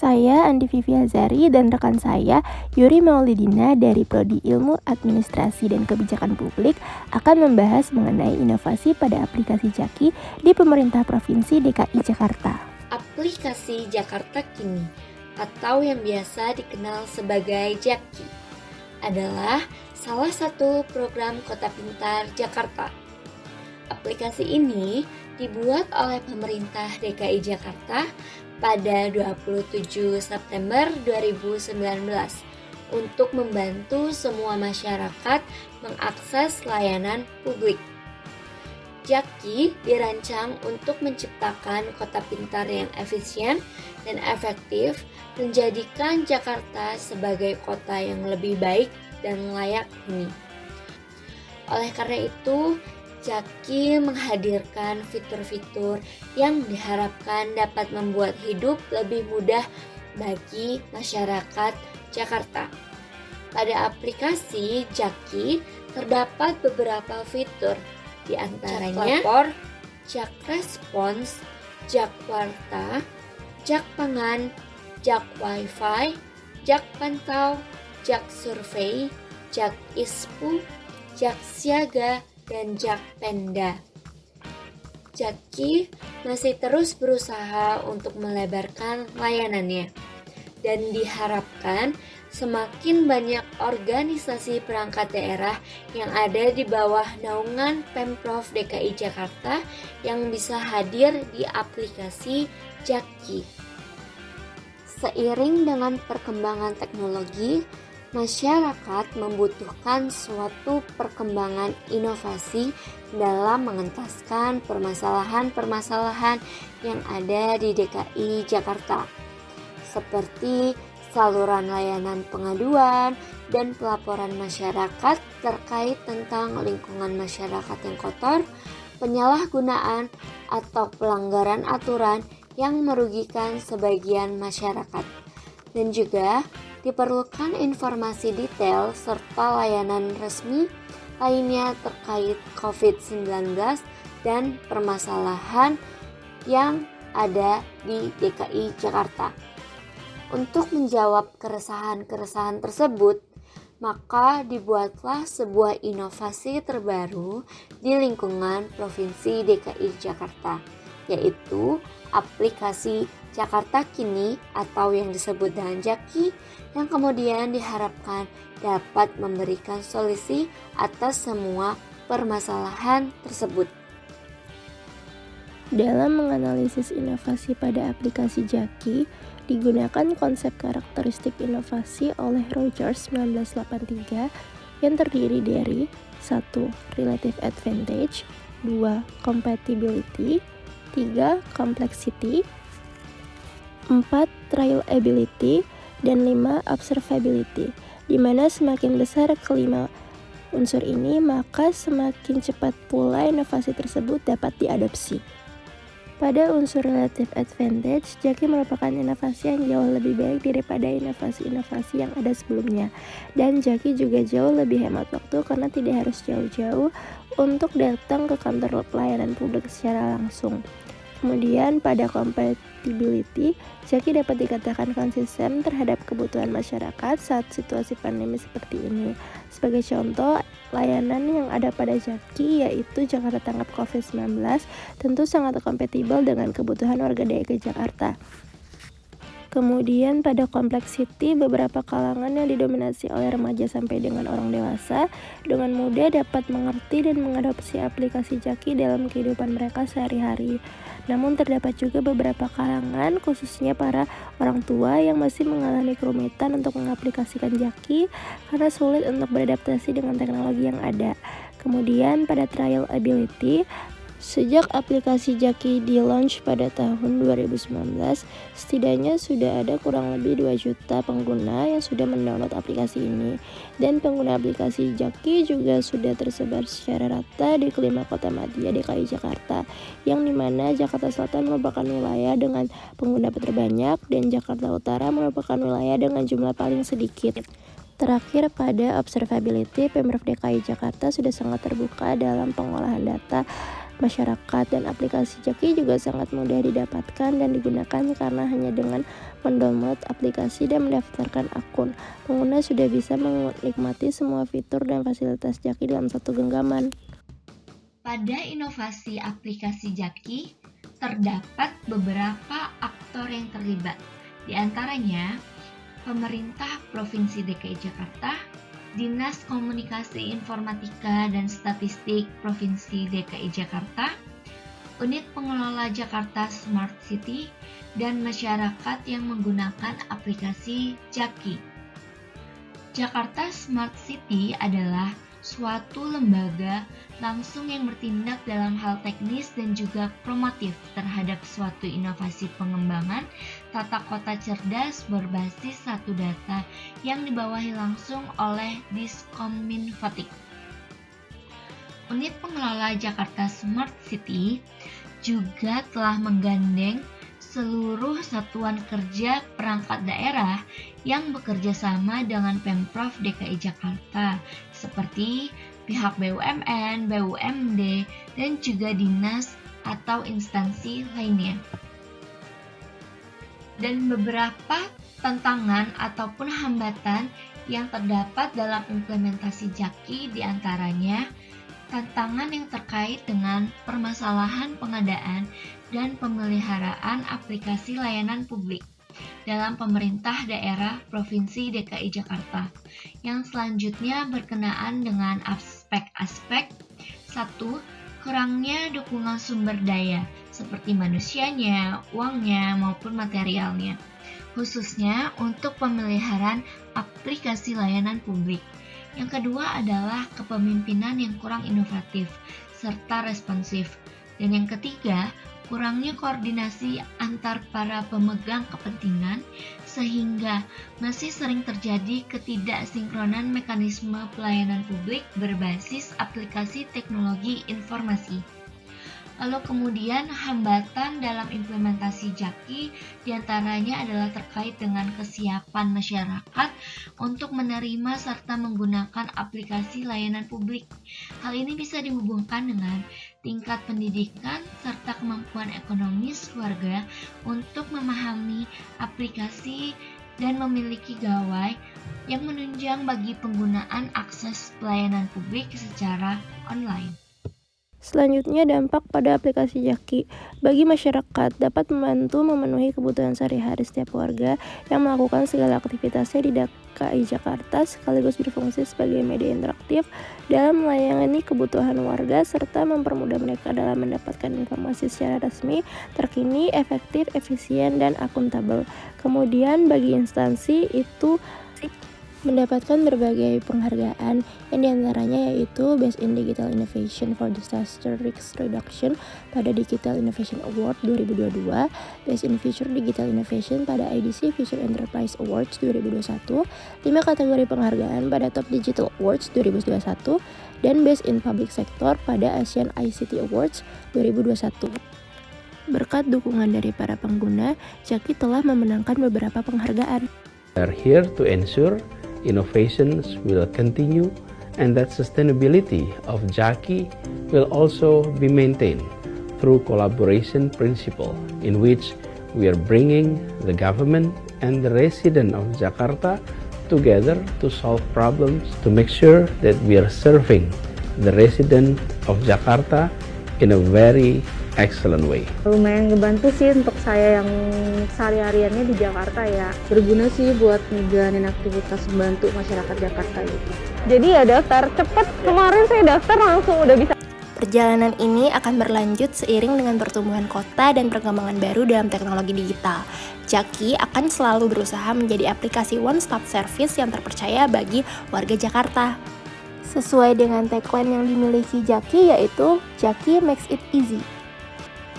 Saya Andi Vivi Azari dan rekan saya Yuri Maulidina dari Prodi Ilmu Administrasi dan Kebijakan Publik akan membahas mengenai inovasi pada aplikasi Jaki di pemerintah Provinsi DKI Jakarta. Aplikasi Jakarta Kini atau yang biasa dikenal sebagai Jaki adalah salah satu program Kota Pintar Jakarta. Aplikasi ini dibuat oleh pemerintah DKI Jakarta pada 27 September 2019 untuk membantu semua masyarakat mengakses layanan publik. Jaki dirancang untuk menciptakan kota pintar yang efisien dan efektif, menjadikan Jakarta sebagai kota yang lebih baik dan layak huni. Oleh karena itu, Jaki menghadirkan fitur-fitur yang diharapkan dapat membuat hidup lebih mudah bagi masyarakat Jakarta. Pada aplikasi Jaki terdapat beberapa fitur, di antaranya Jak Respons, Jak Warta, Jak Pangan, Jak Wifi, Jak Pantau, Jak Survei, Jak Ispu, Jak Siaga, dan Jak Penda. Jaki masih terus berusaha untuk melebarkan layanannya dan diharapkan semakin banyak organisasi perangkat daerah yang ada di bawah naungan Pemprov DKI Jakarta yang bisa hadir di aplikasi Jaki. Seiring dengan perkembangan teknologi, masyarakat membutuhkan suatu perkembangan inovasi dalam mengentaskan permasalahan-permasalahan yang ada di DKI Jakarta, seperti saluran layanan pengaduan dan pelaporan masyarakat terkait tentang lingkungan masyarakat yang kotor, penyalahgunaan atau pelanggaran aturan yang merugikan sebagian masyarakat, dan juga diperlukan informasi detail serta layanan resmi lainnya terkait COVID-19 dan permasalahan yang ada di DKI Jakarta. Untuk menjawab keresahan-keresahan tersebut, maka dibuatlah sebuah inovasi terbaru di lingkungan Provinsi DKI Jakarta, yaitu aplikasi Jakarta Kini atau yang disebut dengan Jaki, yang kemudian diharapkan dapat memberikan solusi atas semua permasalahan tersebut. Dalam menganalisis inovasi pada aplikasi Jaki, digunakan konsep karakteristik inovasi oleh Rogers 1983 yang terdiri dari 1. Relative advantage, 2. Compatibility, 3. Complexity, 4. Trialability, dan 5. Observability, di mana semakin besar kelima unsur ini, maka semakin cepat pula inovasi tersebut dapat diadopsi. Pada unsur relative advantage, Jaki merupakan inovasi yang jauh lebih baik daripada inovasi-inovasi yang ada sebelumnya. Dan Jaki juga jauh lebih hemat waktu karena tidak harus jauh-jauh untuk datang ke kantor pelayanan publik secara langsung. Kemudian pada compatibility, Jaki dapat dikatakan konsisten terhadap kebutuhan masyarakat saat situasi pandemi seperti ini. Sebagai contoh, layanan yang ada pada Jaki yaitu Jakarta Tanggap COVID-19 tentu sangat kompatibel dengan kebutuhan warga DKI Jakarta. Kemudian pada complexity, beberapa kalangan yang didominasi oleh remaja sampai dengan orang dewasa dengan mudah dapat mengerti dan mengadopsi aplikasi Jaki dalam kehidupan mereka sehari-hari. Namun terdapat juga beberapa kalangan, khususnya para orang tua yang masih mengalami kerumitan untuk mengaplikasikan Jaki karena sulit untuk beradaptasi dengan teknologi yang ada. Kemudian pada trialability, sejak aplikasi Jaki di-launch pada tahun 2019, setidaknya sudah ada kurang lebih 2 juta pengguna yang sudah mendownload aplikasi ini. Dan pengguna aplikasi Jaki juga sudah tersebar secara rata di kelima kota madya DKI Jakarta, yang dimana Jakarta Selatan merupakan wilayah dengan pengguna terbanyak dan Jakarta Utara merupakan wilayah dengan jumlah paling sedikit. Terakhir, pada observability, Pemprov DKI Jakarta sudah sangat terbuka dalam pengolahan data masyarakat, dan aplikasi Jaki juga sangat mudah didapatkan dan digunakan karena hanya dengan mendownload aplikasi dan mendaftarkan akun, pengguna sudah bisa menikmati semua fitur dan fasilitas Jaki dalam satu genggaman. Pada inovasi aplikasi Jaki, terdapat beberapa aktor yang terlibat. Di antaranya, pemerintah Provinsi DKI Jakarta, Dinas Komunikasi Informatika dan Statistik Provinsi DKI Jakarta, Unit Pengelola Jakarta Smart City, dan masyarakat yang menggunakan aplikasi Jaki. Jakarta Smart City adalah suatu lembaga langsung yang bertindak dalam hal teknis dan juga promotif terhadap suatu inovasi pengembangan tata kota cerdas berbasis satu data yang dibawahi langsung oleh Diskominfotik. Unit Pengelola Jakarta Smart City juga telah menggandeng seluruh satuan kerja perangkat daerah yang bekerja sama dengan Pemprov DKI Jakarta, seperti pihak BUMN, BUMD, dan juga dinas atau instansi lainnya. Dan beberapa tantangan ataupun hambatan yang terdapat dalam implementasi Jaki diantaranya tantangan yang terkait dengan permasalahan pengadaan dan pemeliharaan aplikasi layanan publik dalam pemerintah daerah Provinsi DKI Jakarta, yang selanjutnya berkenaan dengan aspek-aspek 1. Kurangnya dukungan sumber daya seperti manusianya, uangnya, maupun materialnya, khususnya untuk pemeliharaan aplikasi layanan publik. Yang kedua adalah kepemimpinan yang kurang inovatif serta responsif. Dan yang ketiga, kurangnya koordinasi antar para pemegang kepentingan sehingga masih sering terjadi ketidaksinkronan mekanisme pelayanan publik berbasis aplikasi teknologi informasi. Lalu kemudian hambatan dalam implementasi Jaki diantaranya adalah terkait dengan kesiapan masyarakat untuk menerima serta menggunakan aplikasi layanan publik. Hal ini bisa dihubungkan dengan tingkat pendidikan serta kemampuan ekonomis warga untuk memahami aplikasi dan memiliki gawai yang menunjang bagi penggunaan akses pelayanan publik secara online. Selanjutnya, dampak pada aplikasi Jaki bagi masyarakat dapat membantu memenuhi kebutuhan sehari-hari setiap warga yang melakukan segala aktivitasnya di DKI Jakarta sekaligus berfungsi sebagai media interaktif dalam melayani kebutuhan warga serta mempermudah mereka dalam mendapatkan informasi secara resmi, terkini, efektif, efisien, dan akuntabel. Kemudian bagi instansi itu mendapatkan berbagai penghargaan yang diantaranya yaitu Best in Digital Innovation for Disaster Risk Reduction pada Digital Innovation Award 2022, Best in Future Digital Innovation pada IDC Future Enterprise Awards 2021, 5 kategori penghargaan pada Top Digital Awards 2021, dan Best in Public Sector pada Asian ICT Awards 2021. Berkat dukungan dari para pengguna, Jaki telah memenangkan beberapa penghargaan. We are here to ensure innovations will continue and that sustainability of Jaki will also be maintained through collaboration principle in which we are bringing the government and the resident of Jakarta together to solve problems to make sure that we are serving the resident of Jakarta in a very excellent way. Lumayan ngebantu sih untuk saya yang sehari-hariannya di Jakarta ya. Berguna sih buat ngejalanin aktivitas membantu masyarakat Jakarta gitu. Jadi ya daftar cepet, kemarin saya daftar langsung udah bisa. Perjalanan ini akan berlanjut seiring dengan pertumbuhan kota dan perkembangan baru dalam teknologi digital. Jaki akan selalu berusaha menjadi aplikasi one-stop service yang terpercaya bagi warga Jakarta. Sesuai dengan tagline yang dimiliki Jaki yaitu Jaki makes it easy.